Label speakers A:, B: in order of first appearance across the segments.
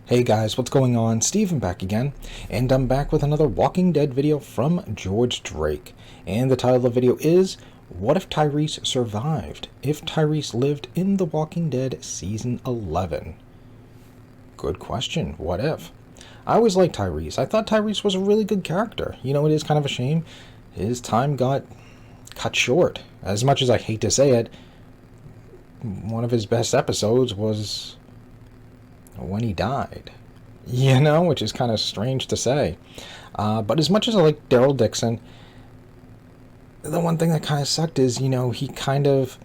A: Hey guys, what's going on? Steven back again, and I'm back with another Walking Dead video from George Drake. And the title of the video is, What if Tyreese survived? If Tyreese lived in The Walking Dead Season 11? Good question, what if? I always liked Tyreese. I thought Tyreese was a really good character. You know, it is kind of a shame his time got cut short. As much as I hate to say it, one of his best episodes was when he died, you know, which is kind of strange to say. But as much as I like Daryl Dixon, the one thing that kind of sucked is, you know, he kind of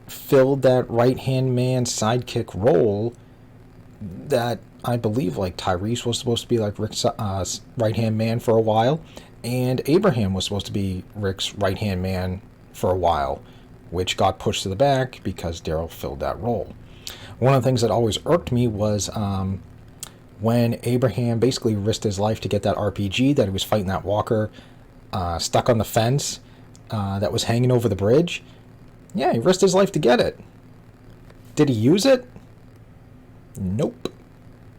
A: filled that right-hand man sidekick role that I believe, like, Tyreese was supposed to be like Rick's right-hand man for a while, and Abraham was supposed to be Rick's right-hand man for a while, which got pushed to the back because Daryl filled that role. One of the things that always irked me was when Abraham basically risked his life to get that RPG that he was fighting that walker stuck on the fence that was hanging over the bridge. Yeah, he risked his life to get it. Did he use it? Nope.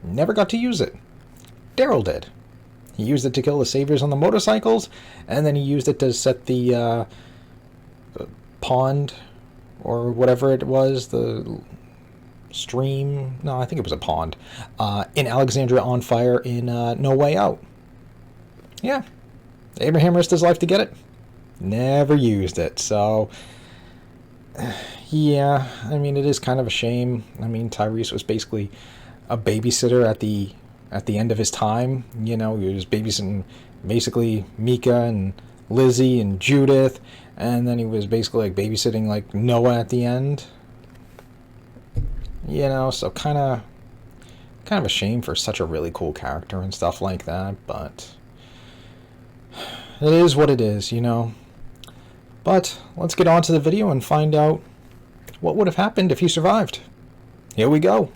A: Never got to use it. Daryl did. He used it to kill the saviors on the motorcycles, and then he used it to set the pond, or whatever it was, the stream, no, I think it was a pond, in Alexandria on fire in No Way Out. Yeah. Abraham risked his life to get it. Never used it. So, yeah, I mean, it is kind of a shame. I mean, Tyreese was basically a babysitter at the end of his time. You know, he was babysitting basically Mika and Lizzie and Judith, and then he was basically like babysitting like Noah at the end. You know, so kind of a shame for such a really cool character and stuff like that, but it is what it is, you know. But let's get on to the video and find out what would have happened if he survived. Here we go.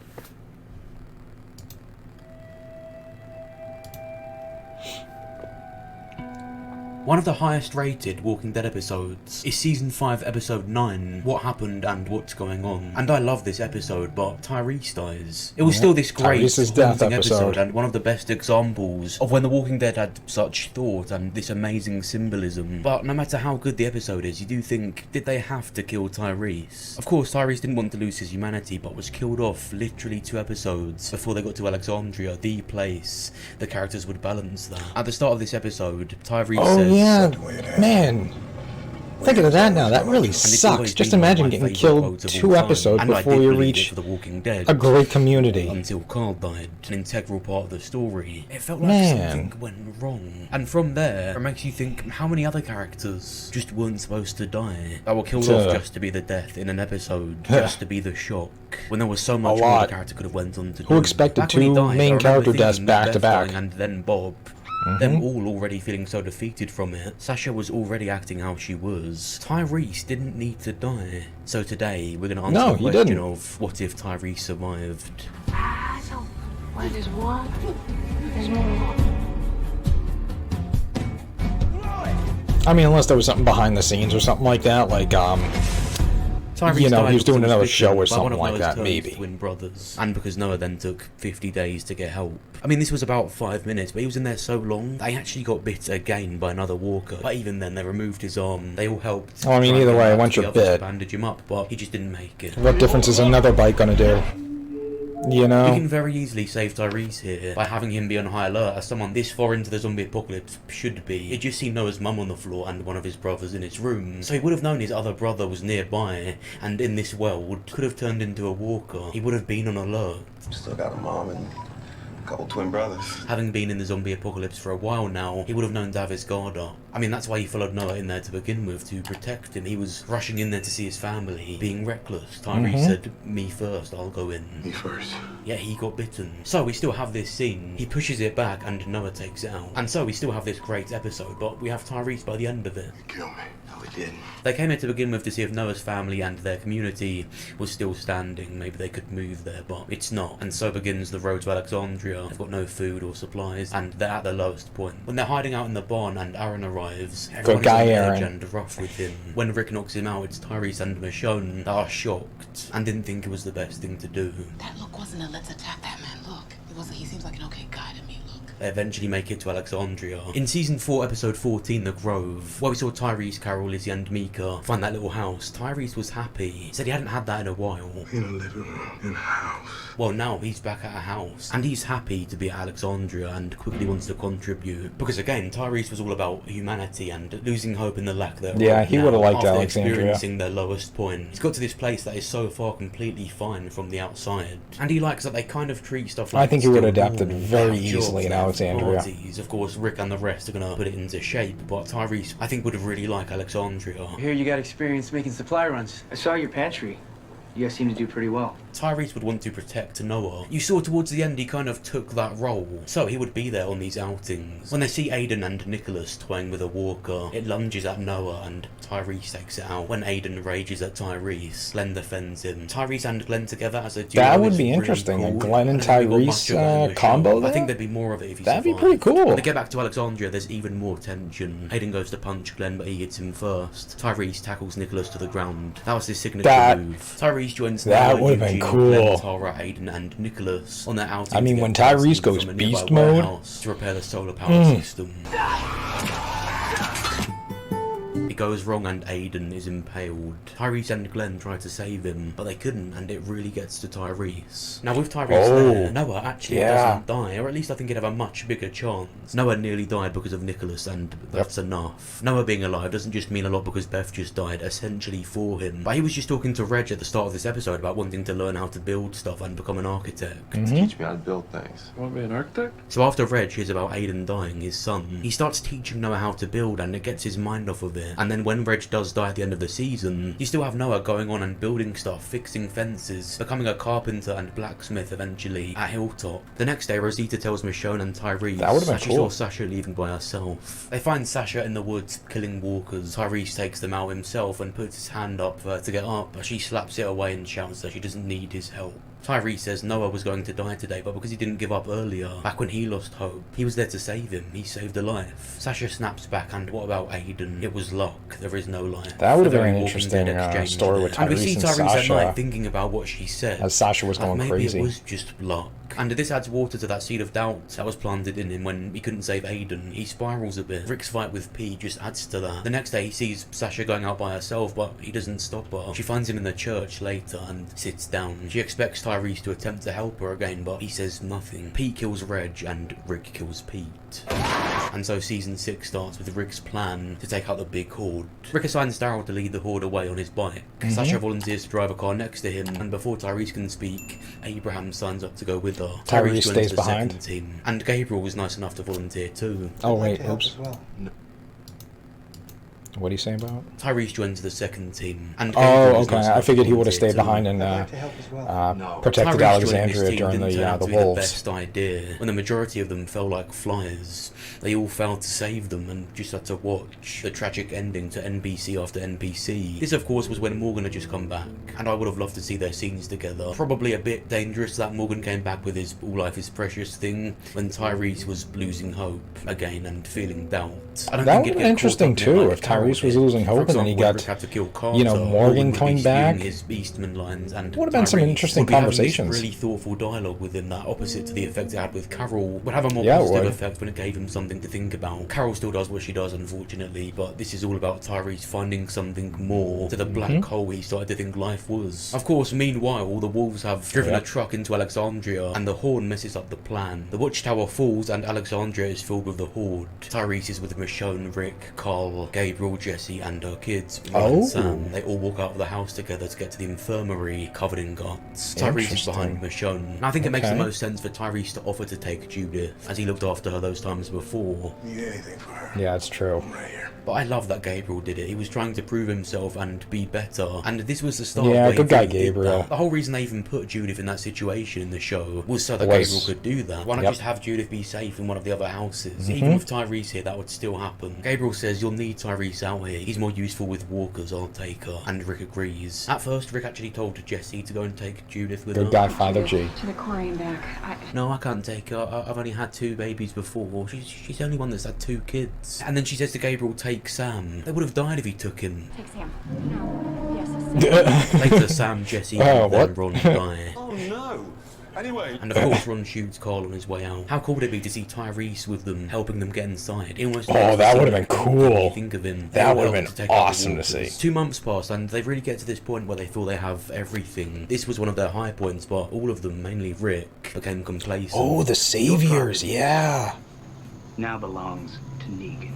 B: One of the highest rated Walking Dead episodes is Season 5 Episode 9, What Happened and What's Going On. And I love this episode, but Tyreese dies. It was still this great, haunting episode and one of the best examples of when The Walking Dead had such thought and this amazing symbolism. But no matter how good the episode is, you do think, did they have to kill Tyreese? Of course, Tyreese didn't want to lose his humanity, but was killed off literally 2 episodes before they got to Alexandria, the place the characters would balance that. At the start of this episode, Tyreese says,
A: yeah, man. Thinking of that now, that really sucks. Just imagine getting killed 2 episodes before you reach a great community.
B: Until Carl died, an integral part of the story. It felt like something went wrong. And from there, it makes you think, how many other characters just weren't supposed to die? That were killed off just to be the death in an episode, just to be the shock. When there was so much more the character could have went on to do.
A: Who expected 2 main character deaths back to back?
B: And then Bob. Them all already feeling so defeated from it. Sasha was already acting how she was. Tyreese didn't need to die. So today, we're going to answer the question of, what if Tyreese survived?
C: So, what is one? There's more.
A: I mean, unless there was something behind the scenes or something like that, like,
B: Tyreese,
A: you know, he was doing another show or something like that, maybe.
B: Twin brothers. And because Noah then took 50 days to get help. I mean, this was about 5 minutes, but he was in there so long, they actually got bit again by another walker. But even then, they removed his arm. They all helped.
A: Oh, I mean, either way, once you're bit,
B: bandage him up, but he just didn't make it.
A: What difference is another bite gonna do? You know?
B: We can very easily save Tyreese here by having him be on high alert as someone this far into the zombie apocalypse should be. He'd just seen Noah's mum on the floor and one of his brothers in his room, so he would have known his other brother was nearby, and in this world could have turned into a walker. He would have been on alert.
D: Still got a mom and a couple twin brothers.
B: Having been in the zombie apocalypse for a while now, he would have known to have his guard up. I mean, that's why he followed Noah in there to begin with, to protect him. He was rushing in there to see his family, being reckless. Tyreese said, me first, I'll go in.
D: Me first.
B: Yeah, he got bitten. So we still have this scene. He pushes it back and Noah takes it out. And so we still have this great episode, but we have Tyreese by the end of it.
D: You killed me. No, we didn't.
B: They came here to begin with to see if Noah's family and their community was still standing. Maybe they could move there, but it's not. And so begins the road to Alexandria. They've got no food or supplies, and they're at the lowest point. When they're hiding out in the barn and Aaron arrives, everyone is on edge and rough with him. When Rick knocks him out, it's Tyreese and Michonne that are shocked and didn't think it was the best thing to do.
C: That look wasn't a let's attack that man look.
B: They eventually make it to Alexandria. In season 4, episode 14, The Grove, where we saw Tyreese, Carol, Lizzie and Mika find that little house, Tyreese was happy. He said he hadn't had that in a while.
D: In a living room, in a house.
B: Well, now he's back at a house, and he's happy to be at Alexandria and quickly wants to contribute. Because again, Tyreese was all about humanity and losing hope in the lack thereof.
A: Yeah, he would have liked
B: after
A: Alexandria.
B: Experiencing their lowest point. He's got to this place that is so far completely fine from the outside. And he likes that they kind of treat stuff like
A: I think he would have
B: still
A: adapted
B: normal.
A: very
B: They have
A: easily in
B: jobs, they have
A: Alexandria.
B: parties. Of course, Rick and the rest are going to put it into shape, but Tyreese, I think, would have really liked Alexandria.
E: I hear you got experience making supply runs. I saw your pantry. You guys seem to do pretty well.
B: Tyreese would want to protect Noah. You saw towards the end he kind of took that role, so he would be there on these outings. When they see Aiden and Nicholas toying with a walker, it lunges at Noah and Tyreese takes it out. When Aiden rages at Tyreese, Glenn defends him. Tyreese and Glenn together as a duo.
A: That would
B: is
A: be
B: really
A: interesting,
B: cool.
A: a Glenn and
B: I don't think we got much of that in
A: Tyreese
B: the
A: combo
B: show. I
A: there?
B: think there'd be more of it if he
A: That'd be
B: survived.
A: pretty cool.
B: When they get back to Alexandria, there's even more tension. Aiden goes to punch Glenn, but he hits him first. Tyreese tackles Nicholas to the ground. That was his signature move. Tyreese joins
A: that
B: Noah,
A: would've been
B: Eugene,
A: cool.
B: Glenn, Tara, Aiden and Nicholas on their outing.
A: I mean,
B: to
A: when
B: get parts
A: Tyreese goes
B: from a nearby
A: beast mode-
B: warehouse to repair the solar power system. It goes wrong and Aiden is impaled. Tyreese and Glenn try to save him, but they couldn't, and it really gets to Tyreese. Now with Tyreese there, Noah actually doesn't die, or at least I think he'd have a much bigger chance. Noah nearly died because of Nicholas, and that's enough. Noah being alive doesn't just mean a lot because Beth just died, essentially for him. But he was just talking to Reg at the start of this episode about wanting to learn how to build stuff and become an architect.
D: Teach me how to build things.
E: You want to be an architect?
B: So after Reg hears about Aiden dying, his son, he starts teaching Noah how to build, and it gets his mind off of it. And then when Reg does die at the end of the season, you still have Noah going on and building stuff, fixing fences, becoming a carpenter and blacksmith eventually at Hilltop. The next day, Rosita tells Michonne and Tyreese
A: That would've been
B: she
A: cool.
B: saw Sasha leaving by herself. They find Sasha in the woods killing walkers. Tyreese takes them out himself and puts his hand up for her to get up, but she slaps it away and shouts that she doesn't need his help. Tyreese says Noah was going to die today, but because he didn't give up earlier, back when he lost hope, he was there to save him. He saved a life. Sasha snaps back, and what about Aiden? It was luck. There is no life.
A: That would have
B: A
A: been
B: very
A: an
B: Walking
A: interesting
B: Dead exchange
A: story with
B: there. And we see
A: Tyreese and
B: Tyreese at
A: Sasha.
B: night thinking about what she said.
A: As Sasha was going
B: maybe
A: crazy.
B: it was just luck. And this adds water to that seed of doubt that was planted in him when he couldn't save Aiden. He spirals a bit. Rick's fight with P just adds to that. The next day he sees Sasha going out by herself, but he doesn't stop her. She finds him in the church later and sits down. She expects Tyreese to attempt to help her again, but he says nothing. Pete kills Reg and Rick kills Pete. And so season 6 starts with Rick's plan to take out the big horde. Rick assigns Daryl to lead the horde away on his bike. Sasha volunteers to drive a car next to him, and before Tyreese can speak, Abraham signs up to go with her.
A: Tyreese
B: joins
A: stays
B: the
A: behind.
B: second team, and Gabriel was nice enough to volunteer too.
A: Oh wait,
D: Help
A: oops.
D: as well.
A: What are you saying about?
B: Tyrese joins the second team, and
A: Oh,
B: Gabriel was
A: okay.
B: nice
A: I
B: enough
A: figured
B: to
A: he would have
B: volunteer
A: stayed
B: too.
A: behind and
D: I'd like to help as well. No.
A: protected
B: Tyreese joining this
A: Alexandria
B: team
A: during
B: didn't turn out
A: the
B: to be the
A: wolves.
B: best idea. When the majority of them fell like flies, they all failed to save them and just had to watch the tragic ending to NBC after NBC. This, of course, was when Morgan had just come back, and I would have loved to see their scenes together. Probably a bit dangerous that Morgan came back with his all life is precious thing when Tyrese was losing hope again and feeling doubt. I don't
A: That
B: think
A: would
B: it'd
A: be
B: get
A: interesting
B: caught up in it
A: too
B: like
A: if
B: Carol
A: Tyrese was
B: did.
A: losing
B: For
A: hope and then
B: example,
A: he
B: when
A: got,
B: Rick had to kill Carter,
A: Morgan
B: would be
A: coming
B: spewing
A: back.
B: his Eastman lines, and
A: Would have been some
B: Tyrese
A: interesting
B: would be having this
A: conversations.
B: really thoughtful dialogue with him that, opposite to the effect it had with Carol, would have a more
A: Yeah, it
B: positive
A: would.
B: effect when it gave him something to think about. Carol still does what she does, unfortunately, but this is all about Tyrese finding something more to the black hole he started to think life was. Of course, meanwhile, the wolves have driven a truck into Alexandria, and the horn messes up the plan. The watchtower falls, and Alexandria is filled with the horde. Tyrese is with Michonne, Rick, Carl, Gabriel, Jesse, and her kids, Ron and Sam. They all walk out of the house together to get to the infirmary, covered in guts. Tyrese is behind Michonne. And I think it makes the most sense for Tyrese to offer to take Judith, as he looked after her those times before.
D: Need anything for her?
A: Yeah, it's true.
D: I'm right here.
B: But I love that Gabriel did it. He was trying to prove himself and be better. And this was the start
A: Yeah,
B: where he
A: good guy,
B: really did
A: Gabriel.
B: that. The whole reason they even put Judith in that situation in the show was so that
A: Was-
B: Gabriel could do that. Why not
A: Yep.
B: just have Judith be safe in one of the other houses? Even with Tyreese here, that would still happen. Gabriel says, "You'll need Tyreese out here. He's more useful with walkers, I'll take her." And Rick agrees. At first, Rick actually told Jesse to go and take Judith with her.
A: Good guy, Father G.
C: To the quarry and back.
B: No, I can't take her. I've only had 2 babies before. She's the only one that's had 2 kids. And then she says to Gabriel, "Take Sam." They would have died if he took him.
C: Take Sam. No. Yes, Sam.
B: Later, Sam, Jesse,
A: Oh,
B: and then
A: what?
B: Ron die.
D: Oh no! Anyway.
B: And of course Ron shoots Carl on his way out. How cool would it be to see Tyreese with them, helping them get inside?
A: That would have been cool.
B: Think of him.
A: That would have been awesome to see.
B: 2 months pass and they really get to this point where they feel they have everything. This was one of their high points, but all of them, mainly Rick, became complacent.
A: Oh, the saviors, yeah.
E: Now belongs to Negan.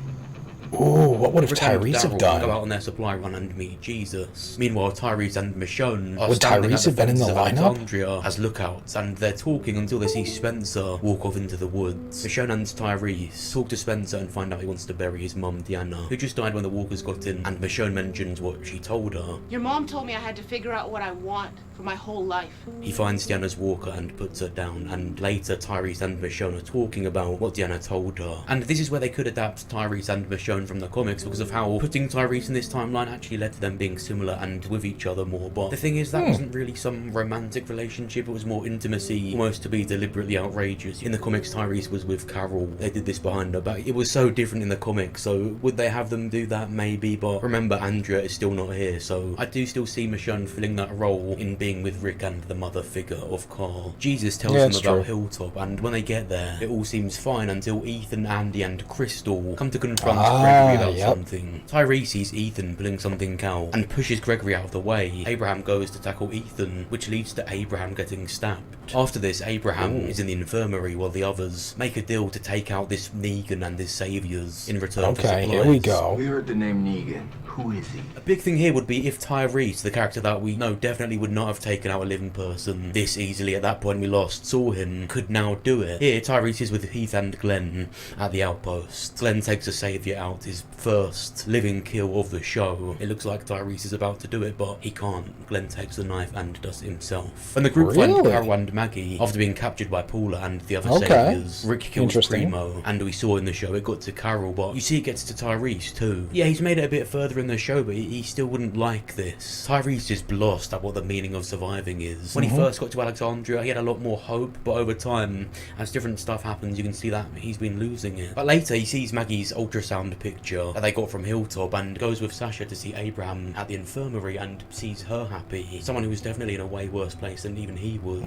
A: Ooh, what would have
B: Rick and
A: Tyreese have
B: Daryl
A: done?
B: Go out on their supply run and meet Jesus. Meanwhile, Tyrese and Michonne are
A: Would
B: standing
A: Tyreese
B: at the
A: have been in the
B: fences of
A: lineup?
B: Alexandria as lookouts, and they're talking until they see Spencer walk off into the woods. Michonne and Tyrese talk to Spencer and find out he wants to bury his mum, Deanna, who just died when the walkers got in, and Michonne mentions what she told her.
C: Your mom told me I had to figure out what I want for my whole life.
B: He finds Deanna's walker and puts her down, and later Tyrese and Michonne are talking about what Deanna told her. And this is where they could adapt Tyrese and Michonne from the comics, because of how putting Tyreese in this timeline actually led to them being similar and with each other more. But the thing is, that wasn't really some romantic relationship, it was more intimacy, almost to be deliberately outrageous. In the comics, Tyreese was with Carol, they did this behind her, but it was so different in the comics, so would they have them do that? Maybe, but remember, Andrea is still not here, so I do still see Michonne filling that role in being with Rick and the mother figure of Carl. Jesus tells them about Hilltop, and when they get there, it all seems fine until Ethan, Andy and Crystal come to confront Gregory about something. Tyreese sees Ethan pulling something out and pushes Gregory out of the way. Abraham goes to tackle Ethan, which leads to Abraham getting stabbed. After this, Abraham is in the infirmary while the others make a deal to take out this Negan and his saviors in return for supplies.
A: Here we go.
F: We heard the name Negan. Who is he?
B: A big thing here would be if Tyreese, the character that we know definitely would not have taken out a living person this easily at that point we last saw him, could now do it. Here, Tyreese is with Heath and Glenn at the outpost. Glenn takes a savior out, his first living kill of the show. It looks like Tyreese is about to do it, but he can't. Glenn takes the knife and does it himself. And the group find Carol and Maggie after being captured by Paula and the other saviors. Rick kills Primo, and we saw in the show it got to Carol, but you see it gets to Tyreese too. Yeah, he's made it a bit further in the show, but he still wouldn't like this. Tyreese is lost at what the meaning of surviving is. When he first got to Alexandria, he had a lot more hope, but over time, as different stuff happens, you can see that he's been losing it. But later, he sees Maggie's ultrasound picture that they got from Hilltop and goes with Sasha to see Abraham at the infirmary and sees her happy. Someone who was definitely in a way worse place than even he was.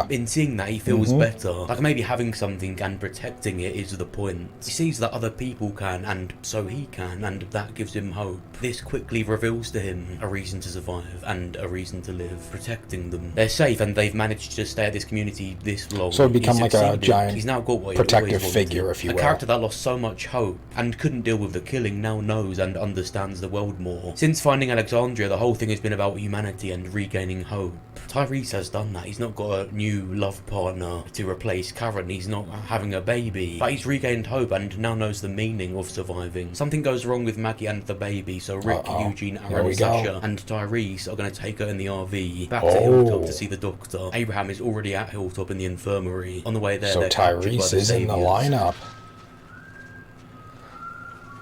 B: In seeing that, he feels better. Like maybe having something and protecting it is the point. He sees that other people can, and so he can, and that gives him hope. This quickly reveals to him a reason to survive and a reason to live, protecting them. They're safe and they've managed to stay at this community this long.
A: So become like a giant
B: He's now got what
A: protective figure, if you will.
B: A character that lost so much hope and couldn't deal with the killing now knows and understands the world more. Since finding Alexandria, the whole thing has been about humanity and regaining hope. Tyreese has done that. He's not got a new love partner to replace Karen. He's not having a baby. But he's regained hope and now knows the meaning of surviving. Something goes wrong with Maggie and the baby, so Rick, Eugene, Aaron, Sasha and Tyreese are going to take her in the RV back to Hilltop to see the doctor. Abraham is already at Hilltop in the infirmary. On the way there,
A: so Tyreese is in the lineup.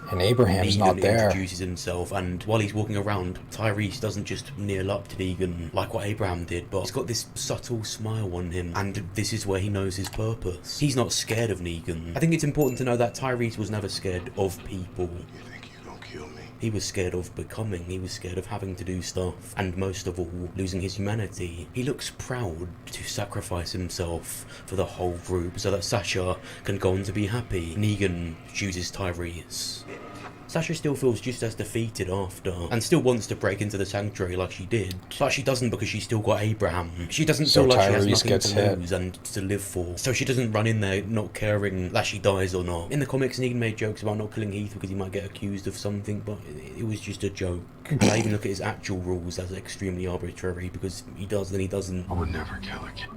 A: And Abraham's not there.
B: Introduces himself, and while he's walking around, Tyreese doesn't just kneel up to Negan like what Abraham did, but he's got this subtle smile on him, and this is where he knows his purpose. He's not scared of Negan. I think it's important to know that Tyreese was never scared of people.
D: You think you gonna kill me?
B: He was scared of becoming, he was scared of having to do stuff, and most of all, losing his humanity. He looks proud to sacrifice himself for the whole group so that Sasha can go on to be happy. Negan chooses Tyreese. Sasha still feels just as defeated after, and still wants to break into the sanctuary like she did, but she doesn't because she's still got Abraham. She doesn't feel like she has nothing to lose and to live for, so she doesn't run in there not caring that she dies or not. In the comics, Negan made jokes about not killing Heath because he might get accused of something, but it was just a joke. I even look at his actual rules as extremely arbitrary, because he does then he doesn't.
D: I would never kill a kid.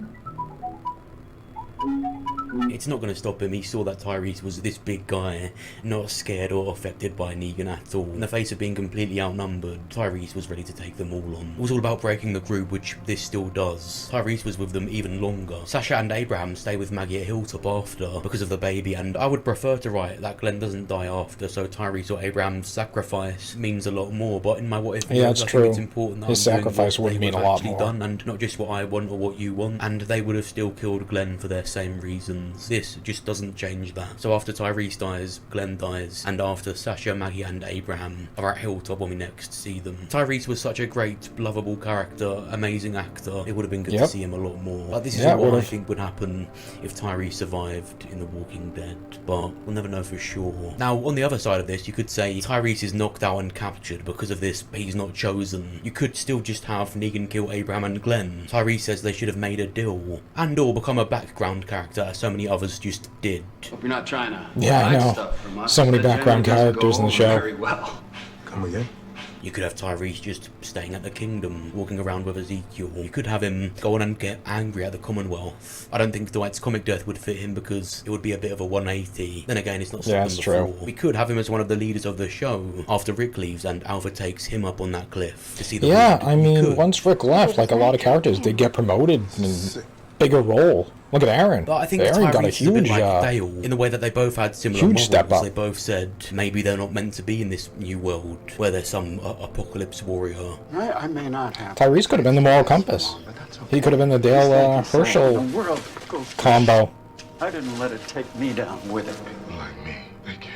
B: It's not going to stop him. He saw that Tyreese was this big guy, not scared or affected by Negan at all. In the face of being completely outnumbered, Tyreese was ready to take them all on. It was all about breaking the group, which this still does. Tyreese was with them even longer. Sasha and Abraham stay with Maggie at Hilltop after, because of the baby, and I would prefer to write that Glenn doesn't die after, so Tyreese or Abraham's sacrifice means a lot more, but in my what if videos, I think it's important that
A: his sacrifice would mean a lot more.
B: Done, and not just what I want or what you want, and they would have still killed Glenn for their same reasons. ones. This just doesn't change that. So after Tyreese dies, Glenn dies, and after Sasha, Maggie and Abraham are at Hilltop when we next see them. Tyreese was such a great, lovable character, amazing actor. It would have been good to see him a lot more. But this is what I think would happen if Tyreese survived in The Walking Dead, but we'll never know for sure. Now, on the other side of this, you could say Tyreese is knocked out and captured. Because of this, he's not chosen. You could still just have Negan kill Abraham and Glenn. Tyreese says they should have made a deal, and or become a background character, as so many others just did.
G: Hope you're not trying to
A: I know. So many background characters in the show.
G: Very well.
D: Come again?
B: You could have Tyreese just staying at the Kingdom, walking around with Ezekiel. You could have him go on and get angry at the Commonwealth. I don't think Dwight's comic death would fit him because it would be a bit of a 180. Then again, it's not something before. True. We could have him as one of the leaders of the show after Rick leaves and Alpha takes him up on that cliff to see the lead.
A: I mean, once Rick left, like a lot of characters did get promoted and bigger role. Look at Aaron.
B: But I think
A: Aaron got a
B: huge,
A: huge,
B: like Dale, in the way that they both had similar
A: huge step up.
B: They both said maybe they're not meant to be in this new world where there's some apocalypse warrior.
G: I may not have.
A: Tyreese could have been the moral compass. He could have been the Dale Herschel combo.
G: I didn't let it take me down with it.
D: Like me, they can't live.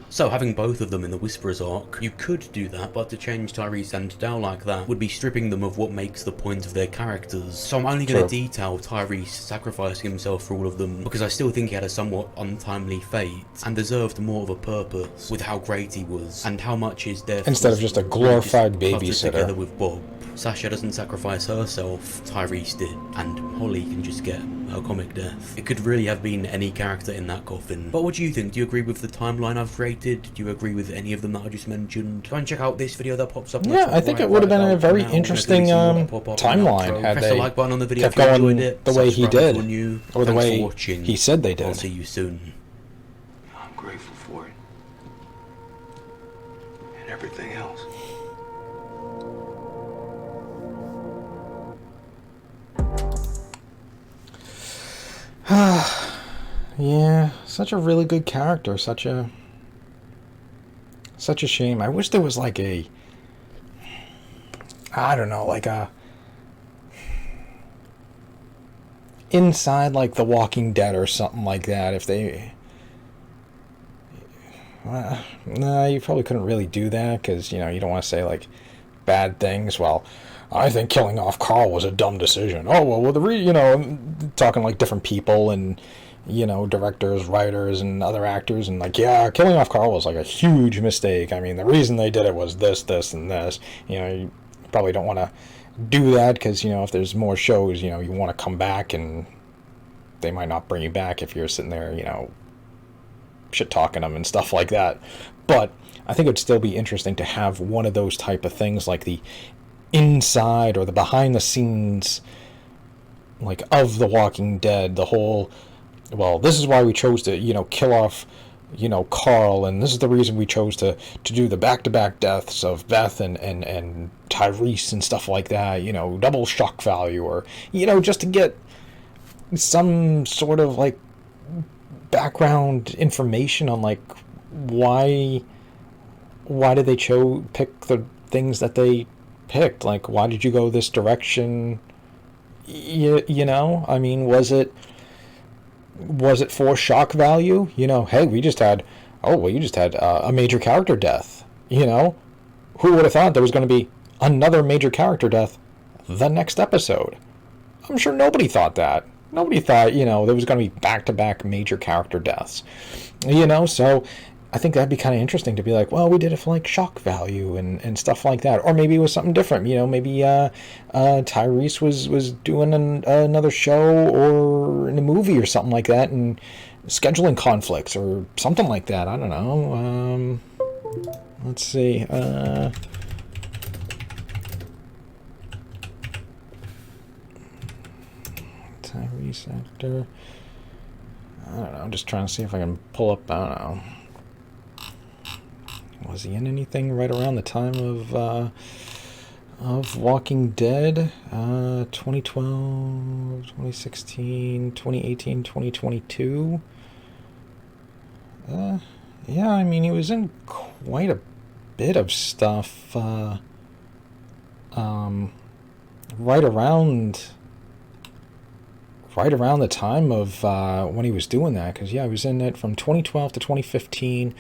B: So having both of them in the Whisperer's arc, you could do that, but to change Tyreese and Dal like that would be stripping them of what makes the point of their characters. So I'm only going to detail Tyreese sacrificing himself for all of them, because I still think he had a somewhat untimely fate, and deserved more of a purpose with how great he was, and how much his death
A: instead of just a glorified
B: just
A: babysitter.
B: Together with Bob. Sasha doesn't sacrifice herself, Tyreese did, and Holly can just get her comic death. It could really have been any character in that coffin. But what do you think? Do you agree with the timeline I've created? Do you agree with any of them that I just mentioned? Go and check out this video that pops up.
A: Yeah, I think it would have been a very interesting timeline had they
B: the like button on the video
A: kept going the way he did, or the way
B: watching.
A: he said they did.
B: I'll see you soon.
D: I'm grateful for it. And everything else.
A: Yeah, such a really good character. Such a shame. I wish there was like a, I don't know, like a inside like The Walking Dead or something like that. If they, nah, you probably couldn't really do that because you don't want to say like bad things. Well, I think killing off Carl was a dumb decision. Oh well, talking like different people and directors, writers, and other actors, and like, yeah, killing off Carl was like a huge mistake. I mean, the reason they did it was this, and this. You probably don't want to do that because if there's more shows, you want to come back, and they might not bring you back if you're sitting there, shit talking them and stuff like that. But I think it would still be interesting to have one of those type of things, like the inside or the behind the scenes, like of The Walking Dead, the whole, well, this is why we chose to kill off Carl, and this is the reason we chose to do the back-to-back deaths of Beth and Tyreese and stuff like that, double shock value, or just to get some sort of like background information on like why did they pick the things that they picked. Like, why did you go this direction? I mean, was it for shock value? Hey, you just had a major character death. Who would have thought there was going to be another major character death the next episode? I'm sure nobody thought that. Nobody thought, there was going to be back-to-back major character deaths. So I think that'd be kind of interesting to be like, well, we did it for like shock value and stuff like that. Or maybe it was something different. Maybe Tyreese was doing another show or in a movie or something like that, and scheduling conflicts or something like that. I don't know. Let's see. Tyreese actor. I don't know. I'm just trying to see if I can pull up. I don't know. Was he in anything right around the time of Walking Dead? 2012, 2016, 2018, 2022. Yeah, I mean, he was in quite a bit of stuff right right around the time of when he was doing that, because, yeah, he was in it from 2012 to 2015,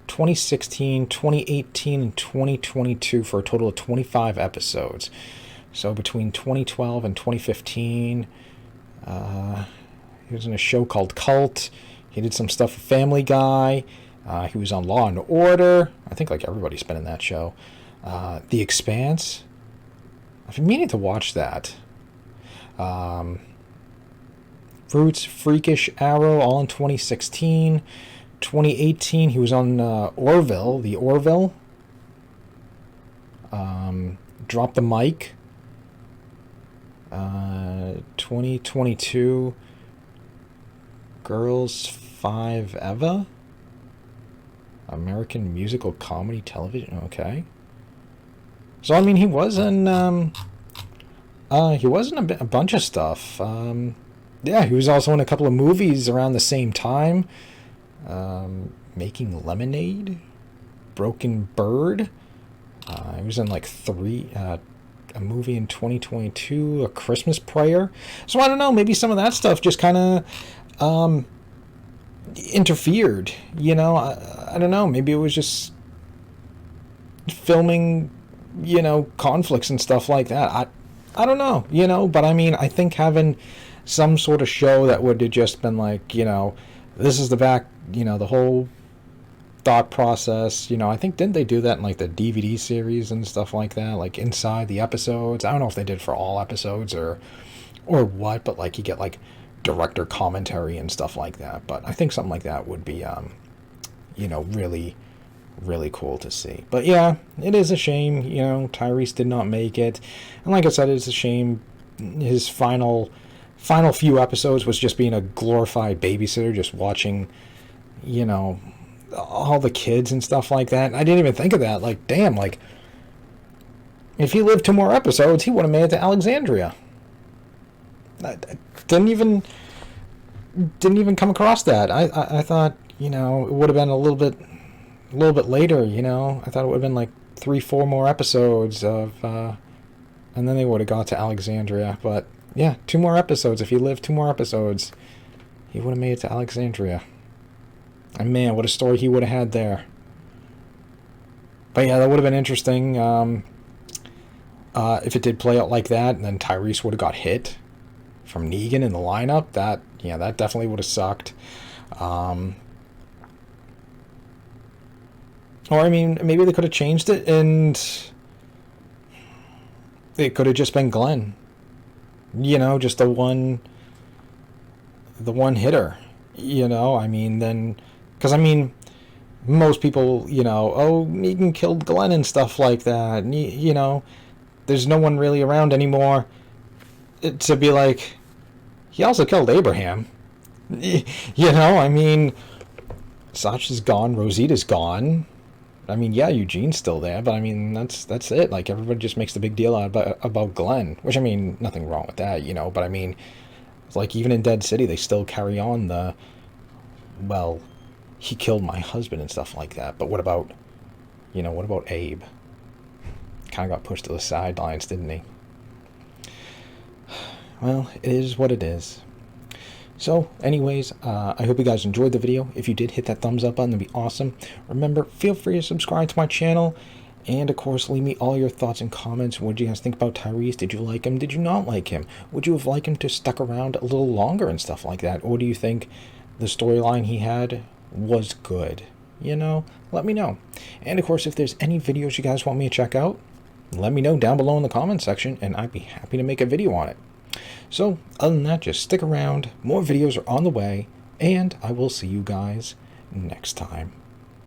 A: 2016, 2018, and 2022 for a total of 25 episodes. So between 2012 and 2015, he was in a show called Cult. He did some stuff with Family Guy. He was on Law and Order. I think like everybody's been in that show. The Expanse. I've been meaning to watch that. Roots, Freakish Arrow, all in 2016. 2018, he was on Orville, the Orville. Drop the Mic. 2022, Girls 5 Eva. American musical comedy television. Okay. So I mean, he was in a bunch of stuff. Yeah, he was also in a couple of movies around the same time. Making Lemonade, Broken Bird. He was in like a movie in 2022, A Christmas Prayer. So I don't know, maybe some of that stuff just kind of interfered, you know. I don't know, maybe it was just filming, you know, conflicts and stuff like that. I don't know, you know, but I mean, I think having some sort of show that would have just been like, you know, this is the back, you know, the whole thought process, you know, I think, didn't they do that in like the DVD series and stuff like that, like inside the episodes? I don't know if they did for all episodes or what, but like you get like director commentary and stuff like that. But I think something like that would be you know, really, really cool to see. But yeah, it is a shame, you know, Tyreese did not make it. And like I said, it's a shame his final few episodes was just being a glorified babysitter, just watching, you know, all the kids and stuff like that. And I didn't even think of that. Like, damn, like, if he lived 2 more episodes, he would have made it to Alexandria. I didn't even come across that. I thought, you know, it would have been a little bit later, you know. I thought it would have been like 3-4 more episodes of, and then they would have got to Alexandria. But yeah, 2 more episodes. If he lived 2 more episodes, he would have made it to Alexandria. And man, what a story he would have had there. But yeah, that would have been interesting if it did play out like that, and then Tyreese would have got hit from Negan in the lineup. That definitely would have sucked. Or I mean, maybe they could have changed it, and it could have just been Glenn. You know, just the one hitter. You know, I mean, then, because I mean, most people, you know, oh, Negan killed Glenn and stuff like that. You know, there's no one really around anymore to be like, he also killed Abraham. You know, I mean, Sasha's gone, Rosita's gone. I mean, yeah, Eugene's still there, but I mean, that's it. Like, everybody just makes the big deal out about Glenn, which, I mean, nothing wrong with that, you know, but I mean, it's like, even in Dead City, they still carry on the, well, he killed my husband and stuff like that. But what about, you know, what about Abe? Kind of got pushed to the sidelines, didn't he? Well, it is what it is. So, anyways, I hope you guys enjoyed the video. If you did, hit that thumbs up button. That'd be awesome. Remember, feel free to subscribe to my channel. And, of course, leave me all your thoughts and comments. What did you guys think about Tyreese? Did you like him? Did you not like him? Would you have liked him to stuck around a little longer and stuff like that? Or do you think the storyline he had was good? You know, let me know. And, of course, if there's any videos you guys want me to check out, let me know down below in the comments section, and I'd be happy to make a video on it. So, other than that, just stick around. More videos are on the way, and I will see you guys next time.